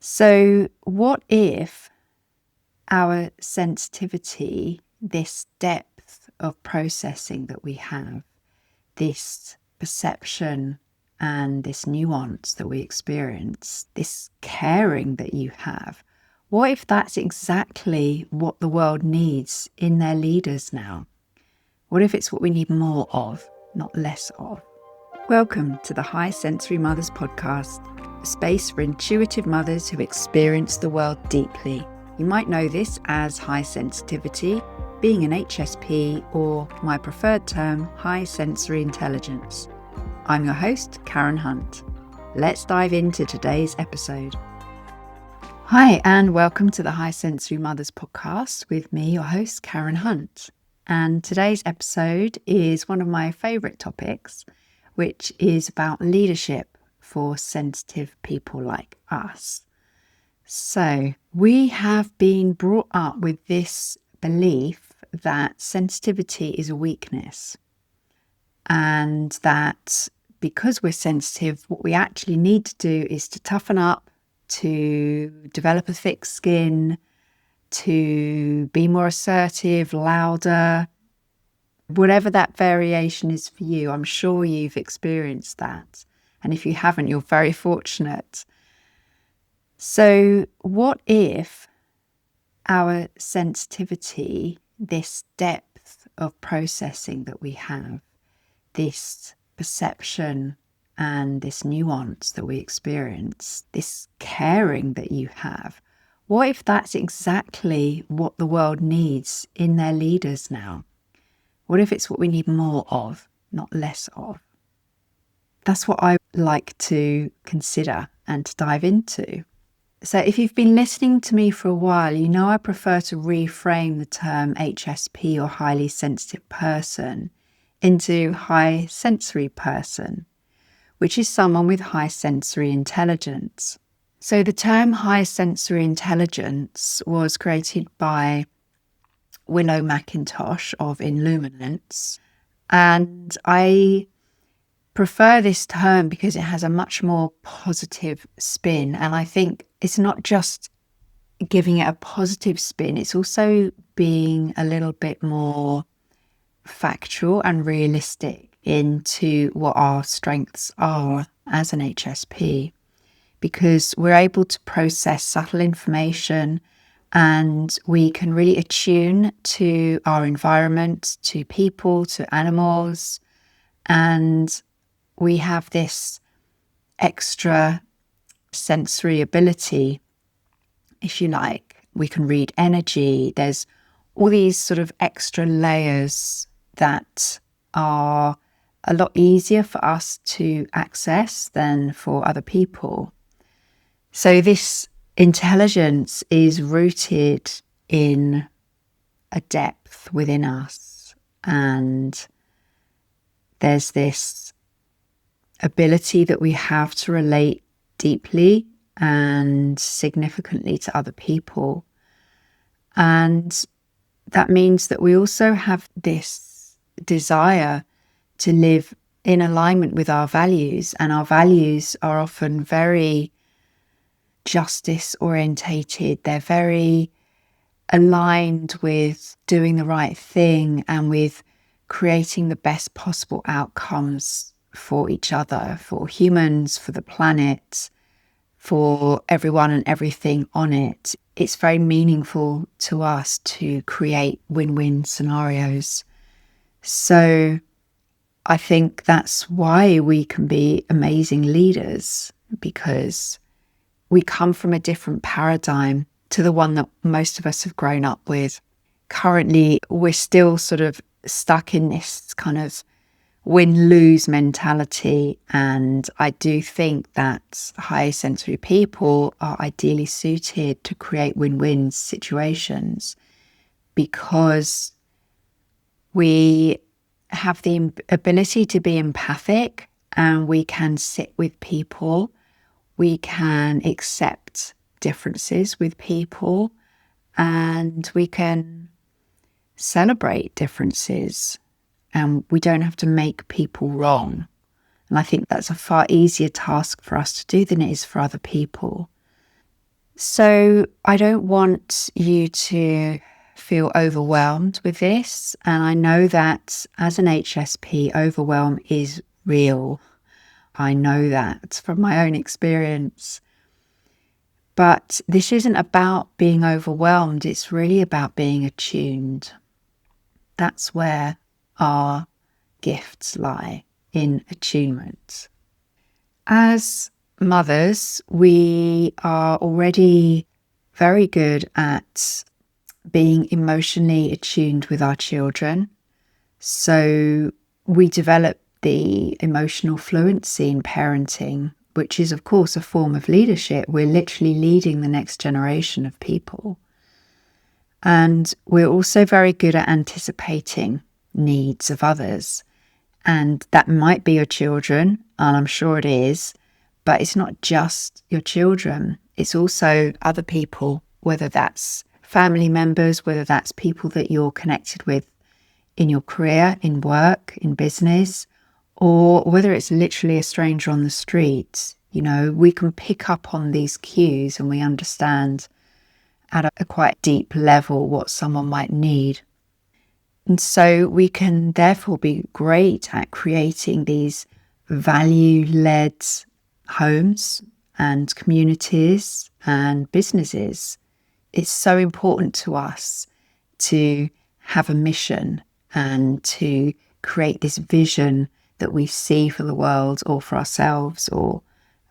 So, what if our sensitivity, this depth of processing that we have, this perception and this nuance that we experience, this caring that you have, what if that's exactly what the world needs in their leaders now? What if it's what we need more of, not less of? Welcome to the High Sensory Mothers podcast, a space for intuitive mothers who experience the world deeply. You might know this as high sensitivity, being an HSP, or my preferred term, high sensory intelligence. I'm your host, Karen Hunt. Let's dive into today's episode. Hi, and welcome to the High Sensory Mothers podcast with me, your host, Karen Hunt. And today's episode is one of my favourite topics, which is about leadership for sensitive people like us. So we have been brought up with this belief that sensitivity is a weakness, and that because we're sensitive, what we actually need to do is to toughen up, to develop a thick skin, to be more assertive, louder. Whatever that variation is for you, I'm sure you've experienced that. And if you haven't, you're very fortunate. So what if our sensitivity, this depth of processing that we have, this perception and this nuance that we experience, this caring that you have, what if that's exactly what the world needs in their leaders now? What if it's what we need more of, not less of? That's what I like to consider and to dive into. So if you've been listening to me for a while, you know I prefer to reframe the term HSP or highly sensitive person into high sensory person, which is someone with high sensory intelligence. So the term high sensory intelligence was created by Willow McIntosh of Illuminance, and I prefer this term because it has a much more positive spin, and I think it's not just giving it a positive spin, it's also being a little bit more factual and realistic into what our strengths are as an HSP, because we're able to process subtle information and we can really attune to our environment, to people, to animals. And we have this extra sensory ability, if you like. We can read energy. There's all these sort of extra layers that are a lot easier for us to access than for other people. So this intelligence is rooted in a depth within us, and there's this ability that we have to relate deeply and significantly to other people. And that means that we also have this desire to live in alignment with our values, and our values are often very justice orientated. They're very aligned with doing the right thing and with creating the best possible outcomes for each other, for humans, for the planet, for everyone and everything on it. It's very meaningful to us to create win-win scenarios. So I think that's why we can be amazing leaders, because we come from a different paradigm to the one that most of us have grown up with. Currently, we're still sort of stuck in this kind of win-lose mentality. And I do think that high sensory people are ideally suited to create win-win situations, because we have the ability to be empathic and we can sit with people. We can accept differences with people, and we can celebrate differences, and we don't have to make people wrong. And I think that's a far easier task for us to do than it is for other people. So I don't want you to feel overwhelmed with this. And I know that as an HSP, overwhelm is real. I know that from my own experience. But this isn't about being overwhelmed. It's really about being attuned. That's where our gifts lie, in attunement. As mothers, we are already very good at being emotionally attuned with our children. So we develop the emotional fluency in parenting, which is, of course, a form of leadership. We're literally leading the next generation of people. And we're also very good at anticipating needs of others. And that might be your children, and I'm sure it is, but it's not just your children. It's also other people, whether that's family members, whether that's people that you're connected with in your career, in work, in business, or whether it's literally a stranger on the street. You know, we can pick up on these cues and we understand at a quite deep level what someone might need. And so we can therefore be great at creating these value-led homes and communities and businesses. It's so important to us to have a mission and to create this vision that we see for the world or for ourselves or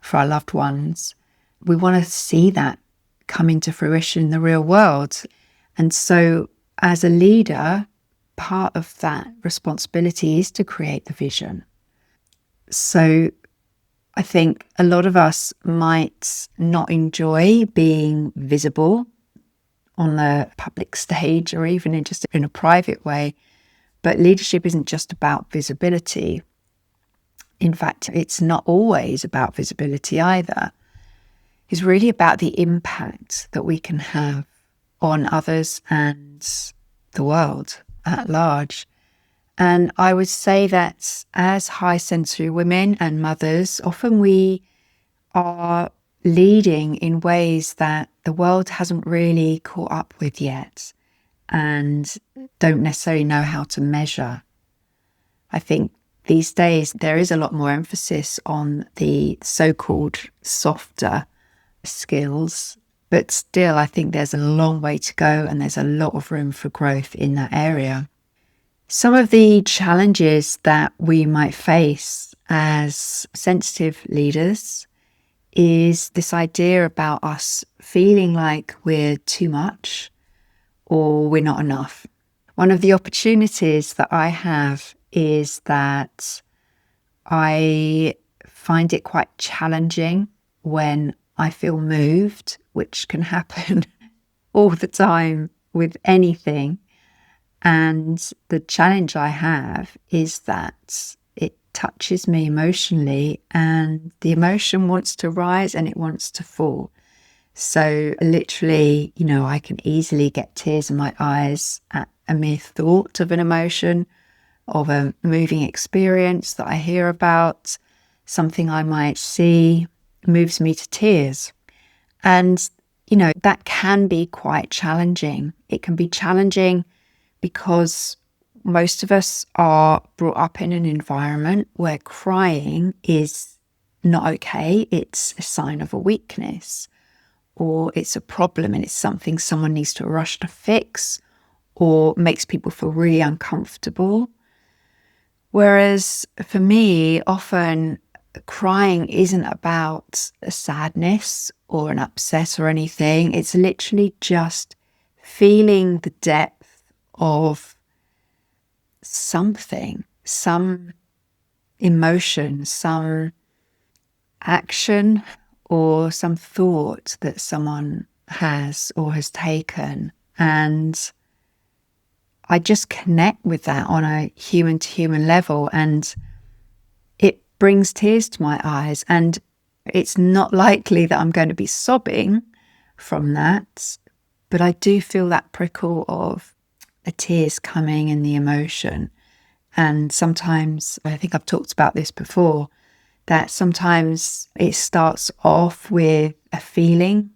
for our loved ones. We want to see that coming to fruition in the real world. And so as a leader, part of that responsibility is to create the vision. So I think a lot of us might not enjoy being visible on the public stage or even just in a private way. But leadership isn't just about visibility. In fact, it's not always about visibility either. It's really about the impact that we can have on others and the world at large. And I would say that as high sensory women and mothers, often we are leading in ways that the world hasn't really caught up with yet and don't necessarily know how to measure. I think these days there is a lot more emphasis on the so-called softer skills, but still I think there's a long way to go and there's a lot of room for growth in that area. Some of the challenges that we might face as sensitive leaders is this idea about us feeling like we're too much or we're not enough. One of the opportunities that I have is that I find it quite challenging when I feel moved, which can happen all the time with anything. And the challenge I have is that it touches me emotionally and the emotion wants to rise and it wants to fall. So literally, you know, I can easily get tears in my eyes at a mere thought of an emotion, of a moving experience that I hear about, something I might see moves me to tears. And, you know, that can be quite challenging. It can be challenging because most of us are brought up in an environment where crying is not okay. It's a sign of a weakness, or it's a problem and it's something someone needs to rush to fix, or makes people feel really uncomfortable. Whereas for me, often crying isn't about a sadness or an upset or anything. It's literally just feeling the depth of something, some emotion, some action, or some thought that someone has or has taken. And I just connect with that on a human to human level, and it brings tears to my eyes. And it's not likely that I'm going to be sobbing from that, but I do feel that prickle of the tears coming and the emotion. And sometimes, I think I've talked about this before, that sometimes it starts off with a feeling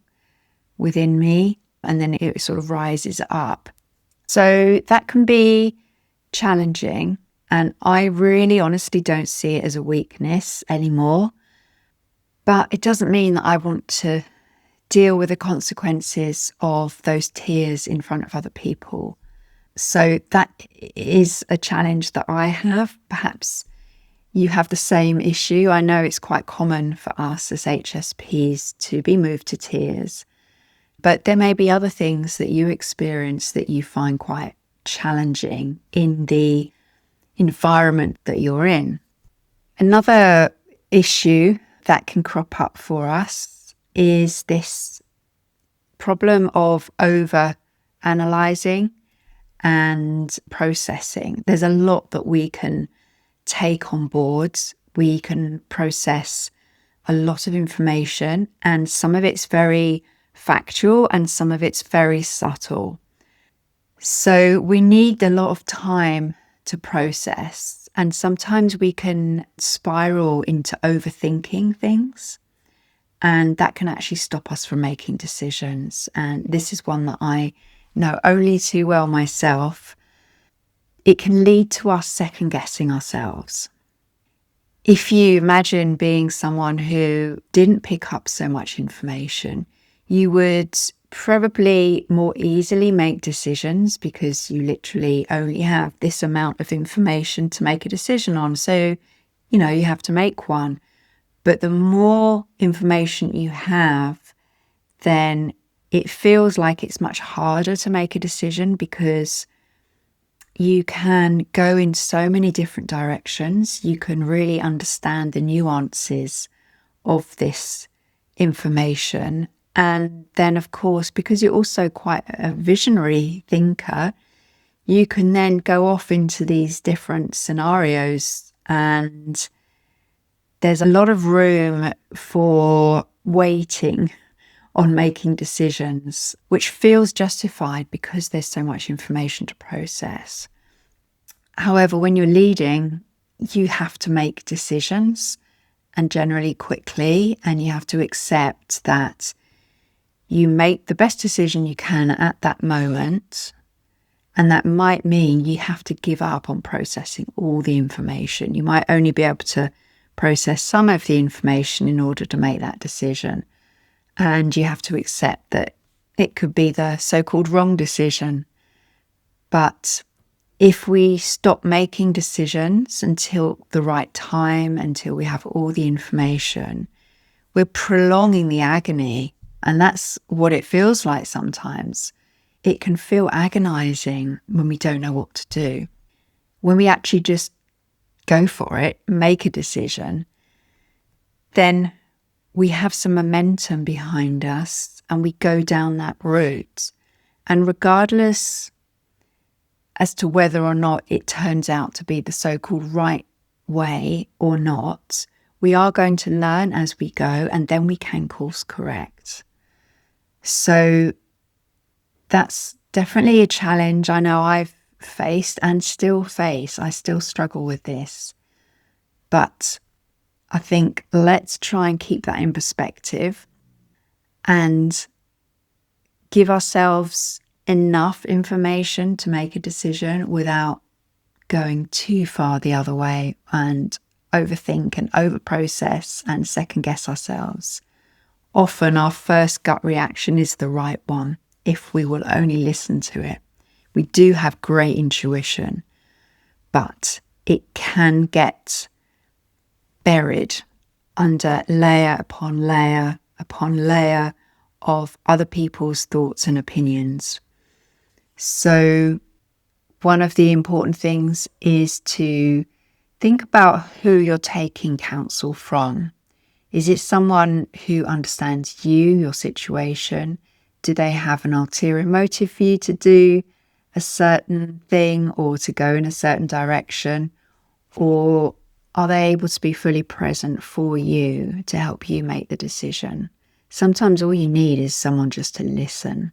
within me, and then it sort of rises up. So that can be challenging, and I really honestly don't see it as a weakness anymore. But it doesn't mean that I want to deal with the consequences of those tears in front of other people. So that is a challenge that I have. Perhaps you have the same issue. I know it's quite common for us as HSPs to be moved to tears, but there may be other things that you experience that you find quite challenging in the environment that you're in. Another issue that can crop up for us is this problem of over analyzing and processing. There's a lot that we can take on board. We can process a lot of information, and some of it's very factual and some of it's very subtle. So we need a lot of time to process, and sometimes we can spiral into overthinking things, and that can actually stop us from making decisions. And this is one that I know only too well myself. It can lead to us second guessing ourselves. If you imagine being someone who didn't pick up so much information, you would probably more easily make decisions because you literally only have this amount of information to make a decision on. So, you have to make one. But the more information you have, then it feels like it's much harder to make a decision because you can go in so many different directions. You can really understand the nuances of this information. And then, of course, because you're also quite a visionary thinker, you can then go off into these different scenarios, and there's a lot of room for waiting on making decisions, which feels justified because there's so much information to process. However, when you're leading, you have to make decisions, and generally quickly, and you have to accept that you make the best decision you can at that moment. And that might mean you have to give up on processing all the information. You might only be able to process some of the information in order to make that decision. And you have to accept that it could be the so-called wrong decision. But if we stop making decisions until the right time, until we have all the information, we're prolonging the agony. And that's what it feels like sometimes. It can feel agonizing when we don't know what to do. When we actually just go for it, make a decision, then we have some momentum behind us and we go down that route. And regardless as to whether or not it turns out to be the so-called right way or not, we are going to learn as we go, and then we can course correct. So that's definitely a challenge I know I've faced and still face. I still struggle with this. But I think let's try and keep that in perspective and give ourselves enough information to make a decision without going too far the other way and overthink and overprocess and second guess ourselves. Often our first gut reaction is the right one if we will only listen to it. We do have great intuition, but it can get buried under layer upon layer upon layer of other people's thoughts and opinions. So one of the important things is to think about who you're taking counsel from. Is it someone who understands you, your situation? Do they have an ulterior motive for you to do a certain thing or to go in a certain direction? Or are they able to be fully present for you to help you make the decision? Sometimes all you need is someone just to listen.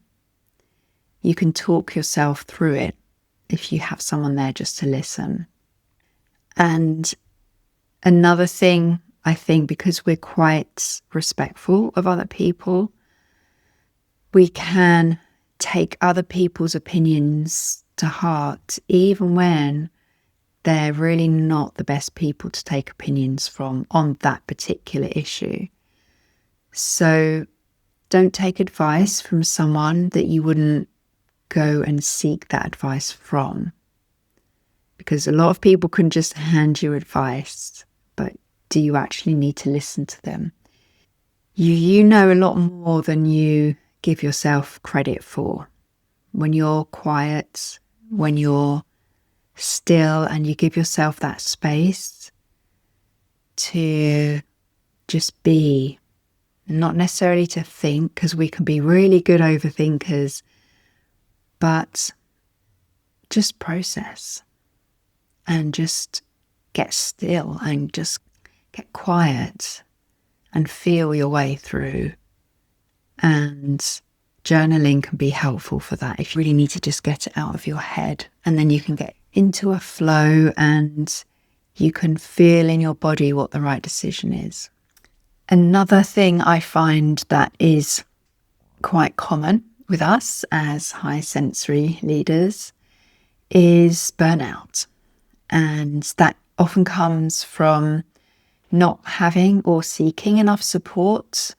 You can talk yourself through it if you have someone there just to listen. And another thing, I think, because we're quite respectful of other people, we can take other people's opinions to heart, even when they're really not the best people to take opinions from on that particular issue. So don't take advice from someone that you wouldn't go and seek that advice from. Because a lot of people can just hand you advice, but do you actually need to listen to them? You know a lot more than you give yourself credit for. When you're quiet, when you're still, and you give yourself that space to just be, not necessarily to think, because we can be really good overthinkers, but just process and just get still and just get quiet and feel your way through. And journaling can be helpful for that if you really need to just get it out of your head, and then you can get into a flow and you can feel in your body what the right decision is. Another thing I find that is quite common with us as high sensory leaders is burnout. And that often comes from not having or seeking enough support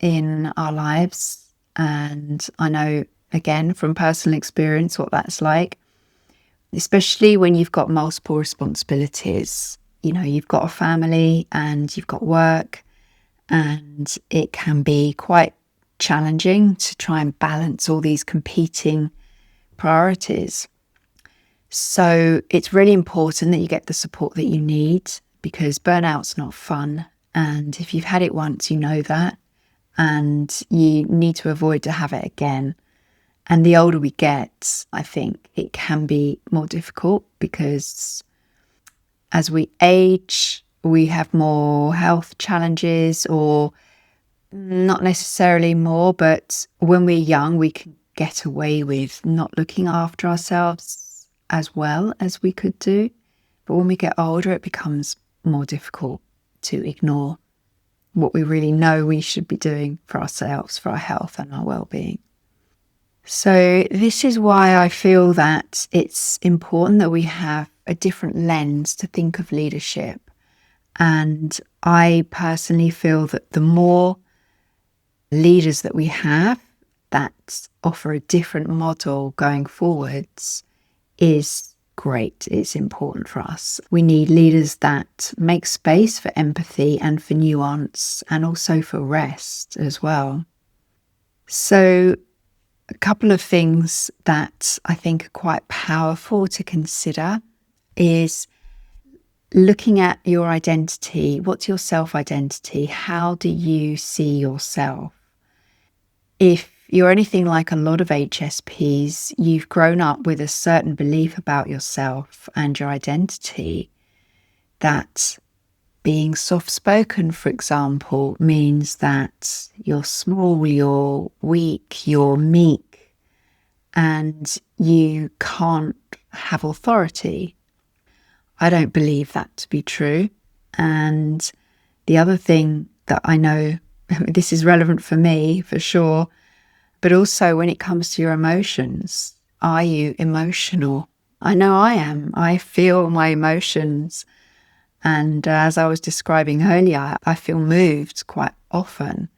in our lives. And I know, again, from personal experience, what that's like, especially when you've got multiple responsibilities. You know, you've got a family and you've got work, and it can be quite challenging to try and balance all these competing priorities. So it's really important that you get the support that you need, because burnout's not fun. And if you've had it once, you know that, and you need to avoid to have it again. And the older we get, I think it can be more difficult, because as we age, we have more health challenges, or not necessarily more, but when we're young, we can get away with not looking after ourselves as well as we could do. But when we get older, it becomes more difficult to ignore what we really know we should be doing for ourselves, for our health and our well-being. So this is why I feel that it's important that we have a different lens to think of leadership. And I personally feel that the more leaders that we have that offer a different model going forwards is great. It's important for us. We need leaders that make space for empathy and for nuance, and also for rest as well. So a couple of things that I think are quite powerful to consider is looking at your identity. What's your self-identity? How do you see yourself? If you're anything like a lot of HSPs, you've grown up with a certain belief about yourself and your identity, that being soft-spoken, for example, means that you're small, you're weak, you're meek, and you can't have authority. I don't believe that to be true. And the other thing that I know, this is relevant for me for sure, but also when it comes to your emotions, are you emotional? I know I am. I feel my emotions. And as I was describing earlier, I feel moved quite often.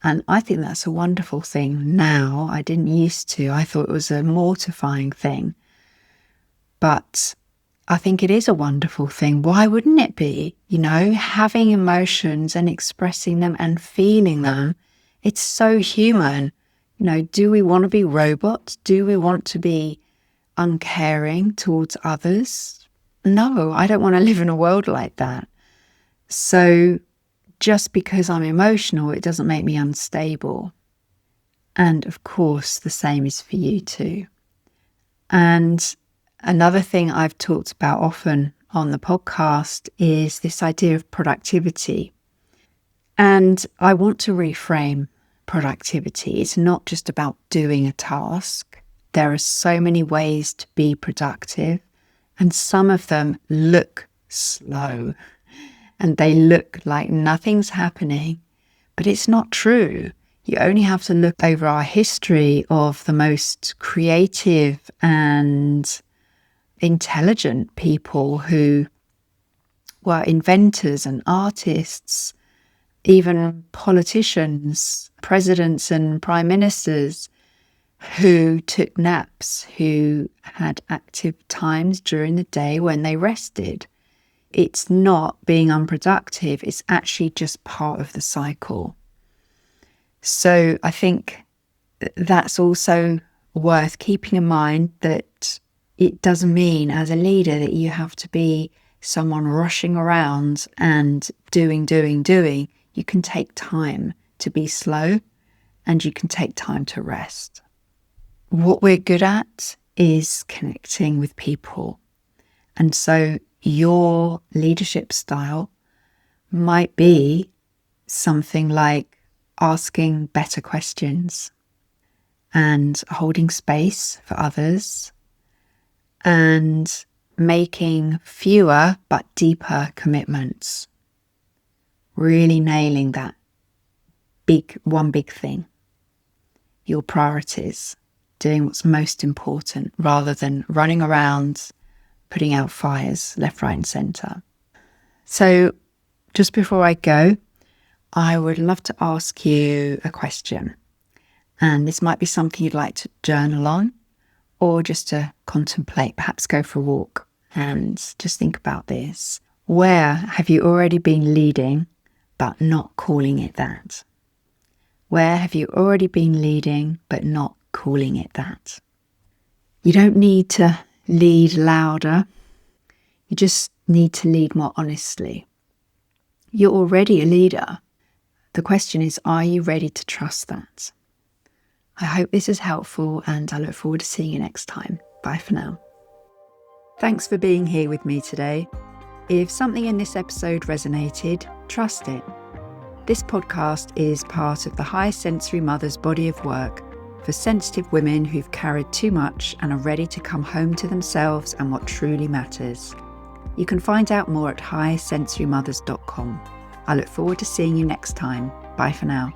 And I think that's a wonderful thing now. I didn't used to. I thought it was a mortifying thing. But I think it is a wonderful thing. Why wouldn't it be? You know, having emotions and expressing them and feeling them, it's so human. You know, do we want to be robots? Do we want to be uncaring towards others? No, I don't want to live in a world like that. So just because I'm emotional, it doesn't make me unstable. And of course, the same is for you too. And another thing I've talked about often on the podcast is this idea of productivity. And I want to reframe productivity. It's not just about doing a task. There are so many ways to be productive, and some of them look slow and they look like nothing's happening, but it's not true. You only have to look over our history of the most creative and intelligent people who were inventors and artists, even politicians, presidents and prime ministers who took naps, who had active times during the day when they rested. It's not being unproductive, it's actually just part of the cycle. So I think that's also worth keeping in mind, that it doesn't mean as a leader that you have to be someone rushing around and doing. You can take time to be slow and you can take time to rest. What we're good at is connecting with people. And so your leadership style might be something like asking better questions and holding space for others and making fewer but deeper commitments. Really nailing that one big thing. Your priorities, doing what's most important rather than running around putting out fires left, right and centre. So just before I go, I would love to ask you a question. And this might be something you'd like to journal on, or just to contemplate, perhaps go for a walk and just think about this. Where have you already been leading but not calling it that? Where have you already been leading but not calling it that? You don't need to lead louder. You just need to lead more honestly. You're already a leader. The question is, are you ready to trust that? I hope this is helpful and I look forward to seeing you next time. Bye for now. Thanks for being here with me today. If something in this episode resonated, trust it. This podcast is part of the High Sensory Mothers body of work for sensitive women who've carried too much and are ready to come home to themselves and what truly matters. You can find out more at highsensorymothers.com. I look forward to seeing you next time. Bye for now.